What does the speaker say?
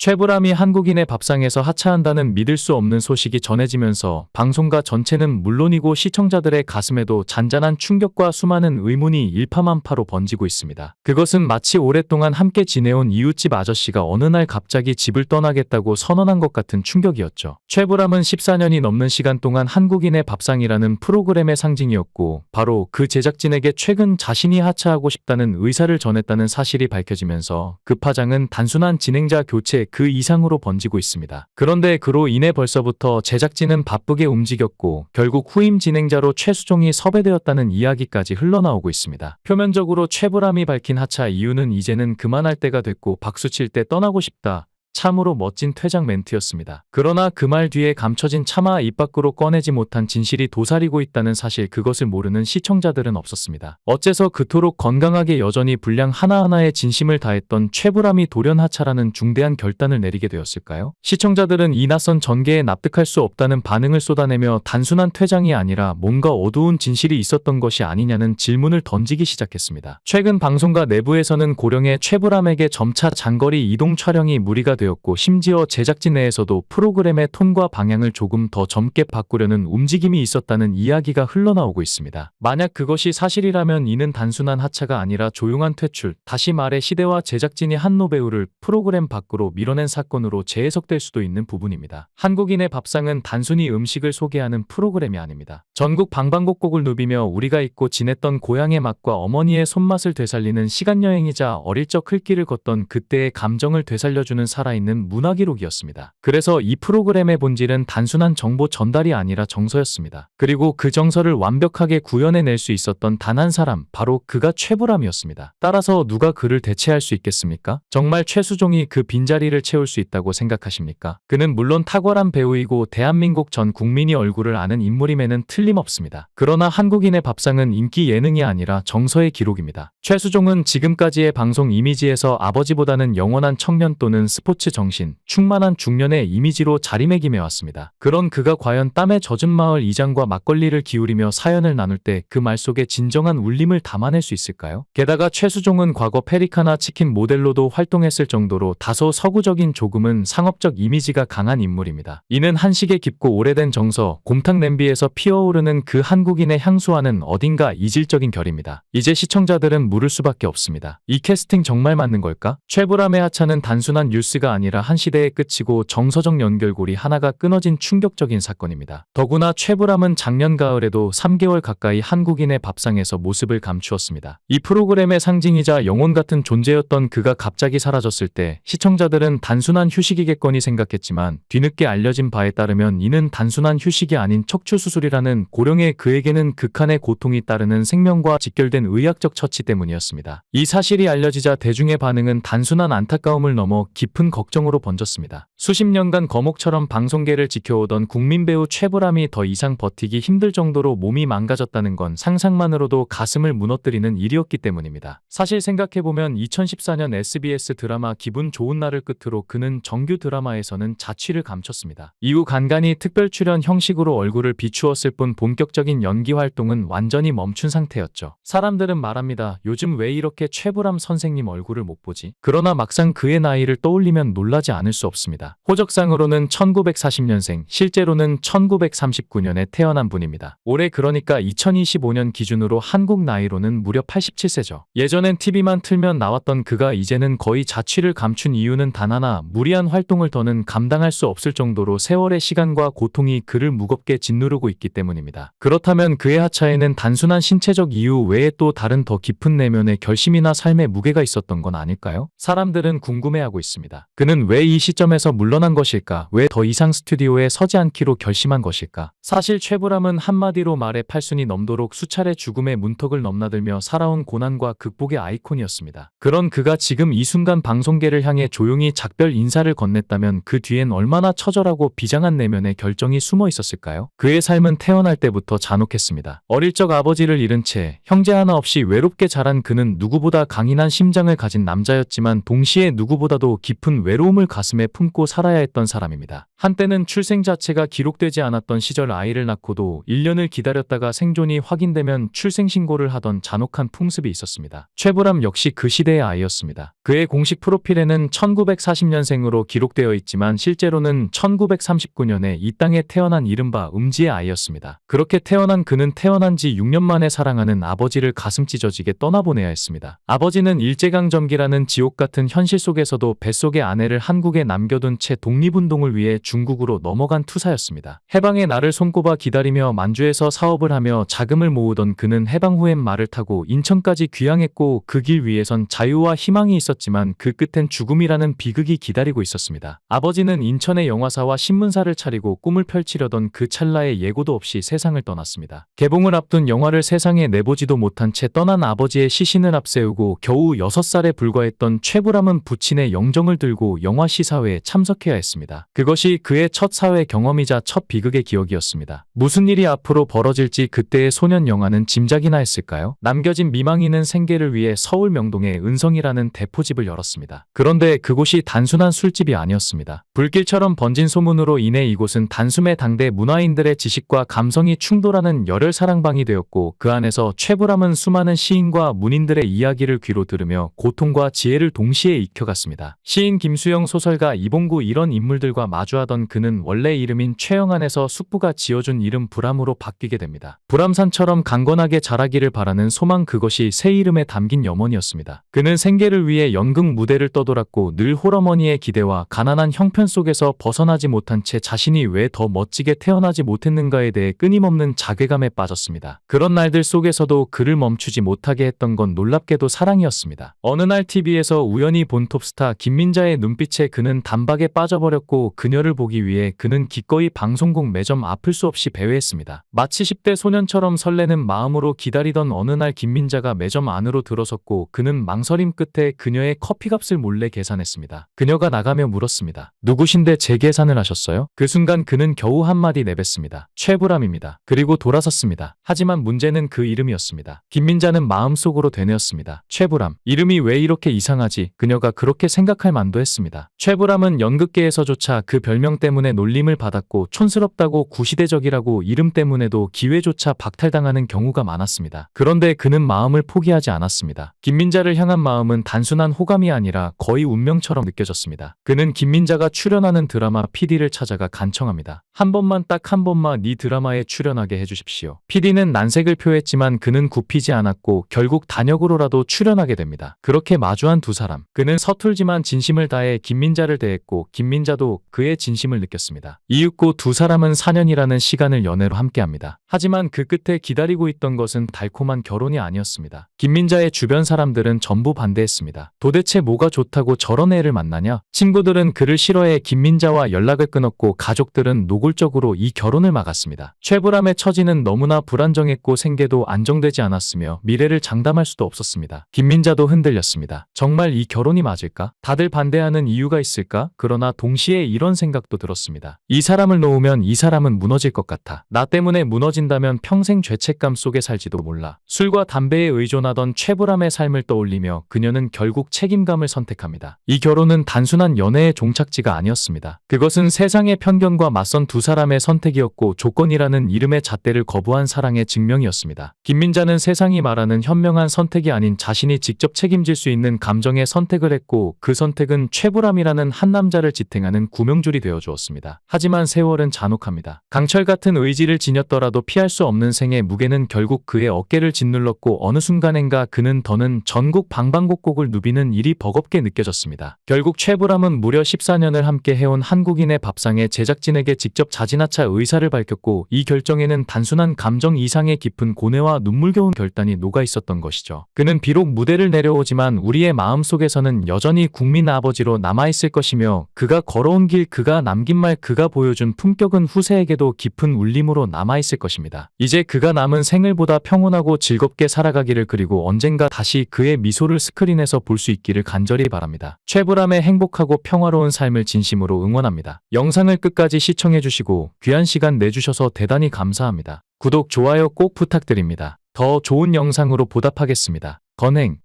최불암이 한국인의 밥상에서 하차한다는 믿을 수 없는 소식이 전해지면서 방송가 전체는 물론이고 시청자들의 가슴에도 잔잔한 충격과 수많은 의문이 일파만파로 번지고 있습니다. 그것은 마치 오랫동안 함께 지내온 이웃집 아저씨가 어느 날 갑자기 집을 떠나겠다고 선언한 것 같은 충격이었죠. 최불암은 14년이 넘는 시간 동안 한국인의 밥상이라는 프로그램의 상징이었고, 바로 그 제작진에게 최근 자신이 하차하고 싶다는 의사를 전했다는 사실이 밝혀지면서 그 파장은 단순한 진행자 교체 그 이상으로 번지고 있습니다. 그런데 그로 인해 벌써부터 제작진은 바쁘게 움직였고, 결국 후임 진행자로 최수종이 섭외되었다는 이야기까지 흘러나오고 있습니다. 표면적으로 최불암이 밝힌 하차 이유는 이제는 그만할 때가 됐고 박수 칠 때 떠나고 싶다. 참으로 멋진 퇴장 멘트였습니다. 그러나 그 말 뒤에 감춰진 차마 입 밖으로 꺼내지 못한 진실이 도사리고 있다는 사실, 그것을 모르는 시청자들은 없었습니다. 어째서 그토록 건강하게 여전히 분량 하나하나에 진심을 다했던 최불암이 돌연 하차라는 중대한 결단을 내리게 되었을까요? 시청자들은 이 낯선 전개에 납득할 수 없다는 반응을 쏟아내며 단순한 퇴장이 아니라 뭔가 어두운 진실이 있었던 것이 아니냐는 질문을 던지기 시작했습니다. 최근 방송가 내부에서는 고령의 최불암에게 점차 장거리 이동 촬영이 무리가 되었고, 심지어 제작진 내에서도 프로그램의 톤과 방향을 조금 더 젊게 바꾸려는 움직임이 있었다는 이야기가 흘러나오고 있습니다. 만약 그것이 사실이라면 이는 단순한 하차가 아니라 조용한 퇴출, 다시 말해 시대와 제작진이 한 노배우를 프로그램 밖으로 밀어낸 사건으로 재해석될 수도 있는 부분입니다. 한국인의 밥상은 단순히 음식을 소개하는 프로그램이 아닙니다. 전국 방방곡곡을 누비며 우리가 잊고 지냈던 고향의 맛과 어머니의 손맛을 되살리는 시간여행이자 어릴 적 흘길을 걷던 그때의 감정을 되살려주는 살아있는 문화기록이었습니다. 그래서 이 프로그램의 본질은 단순한 정보 전달이 아니라 정서였습니다. 그리고 그 정서를 완벽하게 구현해낼 수 있었던 단 한 사람, 바로 그가 최불암이었습니다. 따라서 누가 그를 대체할 수 있겠습니까? 정말 최수종이 그 빈자리를 채울 수 있다고 생각하십니까? 그는 물론 탁월한 배우이고 대한민국 전 국민이 얼굴을 아는 인물임에는 틀림없습니다. 그러나 한국인의 밥상은 인기 예능이 아니라 정서의 기록입니다. 최수종은 지금까지의 방송 이미지에서 아버지보다는 영원한 청년 또는 스포츠 정신, 충만한 중년의 이미지로 자리매김해왔습니다. 그런 그가 과연 땀에 젖은 마을 이장과 막걸리를 기울이며 사연을 나눌 때 그 말 속에 진정한 울림을 담아낼 수 있을까요? 게다가 최수종은 과거 페리카나 치킨 모델로도 활동했을 정도로 다소 서구적인, 조금은 상업적 이미지가 강한 인물입니다. 이는 한식의 깊고 오래된 정서, 곰탕 냄비에서 피어오르는 그 한국인의 향수와는 어딘가 이질적인 결입니다. 이제 시청자들은 물을 수밖에 없습니다. 이 캐스팅 정말 맞는 걸까? 최불암의 하차는 단순한 뉴스가 아니라 한 시대의 끝이고 정서적 연결고리 하나가 끊어진 충격적인 사건입니다. 더구나 최불암은 작년 가을에도 3개월 가까이 한국인의 밥상에서 모습을 감추었습니다. 이 프로그램의 상징이자 영혼 같은 존재였던 그가 갑자기 사라졌을 때 시청자들은 단순한 휴식이겠거니 생각했지만, 뒤늦게 알려진 바에 따르면 이는 단순한 휴식이 아닌 척추수술이라는 고령의 그에게는 극한의 고통이 따르는 생명과 직결된 의학적 처치 때문이었습니다. 이 사실이 알려지자 대중의 반응은 단순한 안타까움을 넘어 깊은 걱정으로 번졌습니다. 수십 년간 거목처럼 방송계를 지켜오던 국민 배우 최불암이 더 이상 버티기 힘들 정도로 몸이 망가졌다는 건 상상만으로도 가슴을 무너뜨리는 일이었기 때문입니다. 사실 생각해보면 2014년 SBS 드라마 기분 좋은 날을 끝으로 그는 정규 드라마에서는 자취를 감췄습니다. 이후 간간히 특별 출연 형식으로 얼굴을 비추었을 뿐 본격적인 연기 활동은 완전히 멈춘 상태였죠. 사람들은 말합니다. 요즘 왜 이렇게 최불암 선생님 얼굴을 못 보지? 그러나 막상 그의 나이를 떠올리면 놀라지 않을 수 없습니다. 호적상으로는 1940년생, 실제로는 1939년에 태어난 분입니다. 올해 그러니까 2025년 기준으로 한국 나이로는 무려 87세죠. 예전엔 TV만 틀면 나왔던 그가 이제는 거의 자취를 감춘 이유는 단 하나, 무리한 활동을 더는 감당할 수 없을 정도로 세월의 시간과 고통이 그를 무겁게 짓누르고 있기 때문입니다. 그렇다면 그의 하차에는 단순한 신체적 이유 외에 또 다른 더 깊은 내면의 결심이나 삶의 무게가 있었던 건 아닐까요? 사람들은 궁금해하고 있습니다. 그는 왜 이 시점에서 물러난 것일까? 왜 더 이상 스튜디오에 서지 않기로 결심한 것일까? 사실 최불암은 한마디로 말해 팔순이 넘도록 수차례 죽음의 문턱을 넘나들며 살아온 고난과 극복의 아이콘이었습니다. 그런 그가 지금 이 순간 방송계를 향해 조용히 작별 인사를 건넸다면 그 뒤엔 얼마나 처절하고 비장한 내면의 결정이 숨어 있었을까요? 그의 삶은 태어날 때부터 잔혹했습니다. 어릴 적 아버지를 잃은 채 형제 하나 없이 외롭게 자란 그는 누구보다 강인한 심장을 가진 남자였지만 동시에 누구보다도 깊은 외로움을 가슴에 품고 살아야 했던 사람입니다. 한때는 출생 자체가 기록되지 않았던 시절 아이를 낳고도 1년을 기다렸다가 생존이 확인되면 출생신고를 하던 잔혹한 풍습이 있었습니다. 최불암 역시 그 시대의 아이였습니다. 그의 공식 프로필에는 1940년생으로 기록되어 있지만 실제로는 1939년에 이 땅에 태어난 이른바 음지의 아이였습니다. 그렇게 태어난 그는 태어난 지 6년 만에 사랑하는 아버지를 가슴 찢어지게 떠나보내야 했습니다. 아버지는 일제강점기라는 지옥 같은 현실 속에서도 뱃속의 아내를 한국에 남겨둔 채 독립운동을 위해 중국으로 넘어간 투사였습니다. 해방의 날을 손꼽아 기다리며 만주에서 사업을 하며 자금을 모으던 그는 해방 후엔 말을 타고 인천까지 귀향했고 그 길 위에선 자유와 희망이 있었지만 그 끝엔 죽음이라는 비극이 기다리고 있었습니다. 아버지는 인천의 영화사와 신문사를 차리고 꿈을 펼치려던 그 찰나에 예고도 없이 세상을 떠났습니다. 개봉을 앞둔 영화를 세상에 내보지도 못한 채 떠난 아버지의 시신을 앞세우고 겨우 6살에 불과했던 최불암은 부친의 영정을 들고 영화 시사회에 참석해야 했습니다. 그것이 그의 첫 사회 경험이자 첫 비극의 기억이었습니다. 무슨 일이 앞으로 벌어질지 그때의 소년 영화는 짐작이나 했을까요? 남겨진 미망인은 생계를 위해 서울 명동에 은성이라는 대포집을 열었습니다. 그런데 그곳이 단순한 술집이 아니었습니다. 불길처럼 번진 소문으로 인해 이곳은 단숨에 당대 문화인들의 지식과 감성이 충돌하는 열혈 사랑방이 되었고 그 안에서 최불암은 수많은 시인과 문인들의 이야기를 귀로 들으며 고통과 지혜를 동시에 익혀갔습니다. 시인 김수영, 소설가 이봉구 이런 인물들과 마주하던 그는 원래 이름인 최영안에서 숙부가 지어준 이름 불암으로 바뀌게 됩니다. 불암산처럼 강건하게 자라기를 바라는 소망, 그것이 새 이름에 담긴 염원이었습니다. 그는 생계를 위해 연극 무대를 떠돌았고 늘 홀어머니의 기대와 가난한 형편 속에서 벗어나지 못한 채 자신이 왜 더 멋지게 태어나지 못했는가에 대해 끊임없는 자괴감에 빠졌습니다. 그런 날들 속에서도 그를 멈추지 못하게 했던 건 놀랍게도 사랑이었습니다. 어느 날 TV에서 우연히 본 톱스타 김민자의 눈빛에 그는 단박에 빠져버렸고 그녀를 보기 위해 그는 기꺼이 방송국 매점 아플 수 없이 배회했습니다. 마치 10대 소년처럼 설레는 마음으로 기다리던 어느 날 김민자가 매점 안으로 들어섰고 그는 망설임 끝에 그녀의 커피값을 몰래 계산했습니다. 그녀가 나가며 물었습니다. 누구신데 제 계산을 하셨어요? 그 순간 그는 겨우 한마디 내뱉습니다. 최불암입니다. 그리고 돌아섰습니다. 하지만 문제는 그 이름이었습니다. 김민자는 마음속으로 되뇌었습니다. 최불암. 이름이 왜 이렇게 이상하지? 그녀가 그렇게 생각할 만도 했습니다. 최불암은 연극계에서조차 그 별명 때문에 놀림을 받았고 촌스럽다고 구시대적이라고 이름 때문에도 기회조차 박탈당하는 경우가 많았습니다. 그런데 그는 마음을 포기하지 않았습니다. 김민자를 향한 마음은 단순한 호감이 아니라 거의 운명처럼 느껴졌습니다. 그는 김민자가 출연하는 드라마 PD를 찾아가 간청합니다. 한 번만, 딱 한 번만 네 드라마에 출연하게 해주십시오. PD는 난색을 표했지만 그는 굽히지 않았고 결국 단역으로라도 출연하게 됩니다. 그렇게 마주한 두 사람. 그는 서툴지만 진심을 다해 김민자를 대했고 김민자도 그의 진심을 느꼈습니다. 이윽고 두 사람은 4년이라는 시간을 연애로 함께합니다. 하지만 그 끝에 기다리고 있던 것은 달콤한 결혼이 아니었습니다. 김민자의 주변 사람들은 전부 반대했습니다. 도대체 뭐가 좋다고 저런 애를 만나냐? 친구들은 그를 싫어해 김민자와 연락을 끊었고 가족들은 노골적으로 이 결혼을 막았습니다. 최불암의 처지는 너무나 불안정했고 생계도 안정되지 않았으며 미래를 장담할 수도 없었습니다. 김민자도 흔들렸습니다. 정말 이 결혼이 맞을까? 다들 반대하는 이유가 있을까? 그러나 동시에 이런 생각도 들었습니다. 이 사람을 놓으면 이 사람은 무너질 것 같아. 나 때문에 무너진다면 평생 죄책감 속에 살지도 몰라. 술과 담배에 의존하던 최불암의 삶을 떠올리며 그녀는 결국 책임감을 선택합니다. 이 결혼은 단순한 연애의 종착지가 아니었습니다. 그것은 세상의 편견과 맞선 두 사람의 선택이었고 조건이라는 이름의 잣대를 거부한 사랑의 증명이었습니다. 김민자는 세상이 말하는 현명한 선택이 아닌 자신이 직접 책임질 수 있는 감정의 선택을 했고 그 선택은 최불암이라는 한 남자를 지탱하는 구명줄이 되어주었습니다. 하지만 세월은 잔혹합니다. 강철 같은 의지를 지녔더라도 피할 수 없는 생의 무게는 결국 그의 어깨를 짓눌렀고 어느 순간엔가 그는 더는 전국 방방곡곡을 누비는 일이 버겁게 느껴졌습니다. 결국 최불암은 무려 14년을 함께 해온 한국인의 밥상에 제작진에게 직접 자진하차 의사를 밝혔고 이 결정에는 단순한 감정 이상의 깊은 고뇌와 눈물겨운 결단이 녹아 있었던 것이죠. 그는 비록 무대를 내려오지만 우리의 마음속에서는 여전히 국민 아버지로 남아있을 것이며 그가 걸어온 길, 그가 남긴 말, 그가 보여준 품격은 후세에게도 깊은 울림으로 남아있을 것입니다. 이제 그가 남은 생을보다 평온하고 즐겁게 살아가기를, 그리고 언젠가 다시 그의 미소를 스크린에서 볼 수 있기를 간절히 바랍니다. 최불암의 행복하고 평화로운 삶을 진심으로 응원합니다. 영상을 끝까지 시청해주시고 귀한 시간 내주셔서 대단히 감사합니다. 구독, 좋아요 꼭 부탁드립니다. 더 좋은 영상으로 보답하겠습니다. 건행.